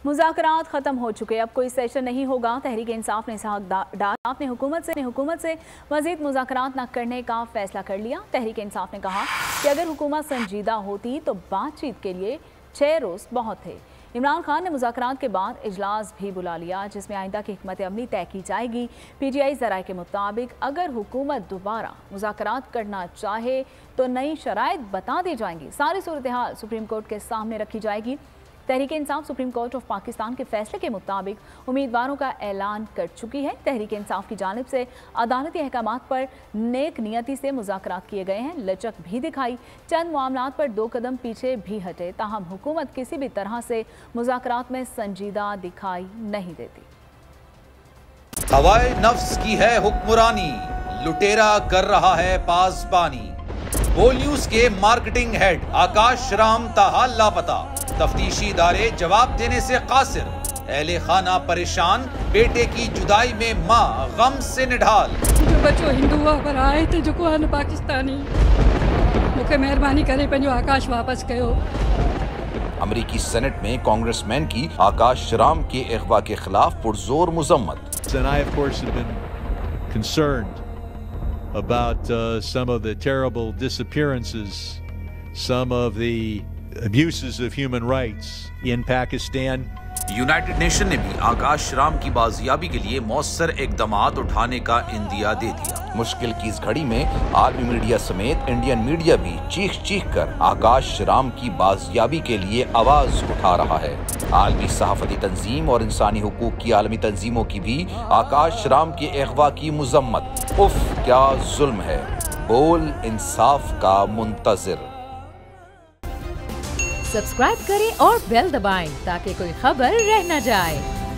मुज़ाकरात ख़त्म हो चुके, अब कोई सेशन नहीं होगा। तहरीक इंसाफ ने हुकूमत से मज़ीद मुज़ाकरात न करने का फैसला कर लिया। तहरीक इंसाफ ने कहा कि अगर हुकूमत संजीदा होती तो बातचीत के लिए 6 रोज़ बहुत थे। इमरान खान ने मुज़ाकरात के बाद इजलास भी बुला लिया, जिसमें आइंदा की हिकमत अमली तय की जाएगी। PTI ज़राए के मुताबिक अगर हुकूमत दोबारा मुज़ाकरात करना चाहे तो नई शराइत बता दी जाएंगी। सारी सूरत हाल सुप्रीम कोर्ट के सामने रखी जाएगी। Tehreek Insaf supreme court of Pakistan के फैसले के मुताबिक उम्मीदवारों का ऐलान कर चुकी है। तहरीक इंसाफ की जानिब से अदालती अहकामात पर नेक नियति से मुज़ाकरात किए गए हैं, लचक भी दिखाई, चंद मामलात पर 2 कदम पीछे भी हटे। ताहम हुकूमत किसी भी तरह से मुज़ाकरात में संजीदा दिखाई नहीं देती। हवाए नफ्स की है हुक्मरानी, लुटेरा कर रहा है पासबानी। बोल न्यूज के मार्केटिंग हेड आकाश राम ताहा लापता, तफ्तीशी इदारे जवाब देने से कासिर। अहले खाना परेशान, बेटे की जुदाई में माँ गम से निढाल। जो बच्चो हिंदू पर आए थे जो को पाकिस्तानी, मुझे मेहरबानी करे पंहिंजो आकाश वापस कयो। अमरीकी सेनेट में कांग्रेसमैन की आकाश राम के अगवा के खिलाफ पुरजोर मुजम्मत। And I, of course, have been concerned about some of the terrible disappearances, some of the abuses of human rights in Pakistan. United nation ने भी आकाश राम की बाजियाबी के लिए मौसर इकदामात उठाने का इंदिया दे दिया। मुश्किल की इस घड़ी में आर्मी मीडिया समेत इंडियन मीडिया भी चीख चीख कर आकाश राम की बाजियाबी के लिए आवाज उठा रहा है। आलमी सहाफती तंजीम और इंसानी हुकूक की आलमी तंजीमों की भी आकाश राम के अगवा की मुजम्मत। उफ क्या जुल्म है, बोल इंसाफ का मुंतजिर। सब्सक्राइब करें और बेल दबाएं ताकि कोई खबर रह न जाए।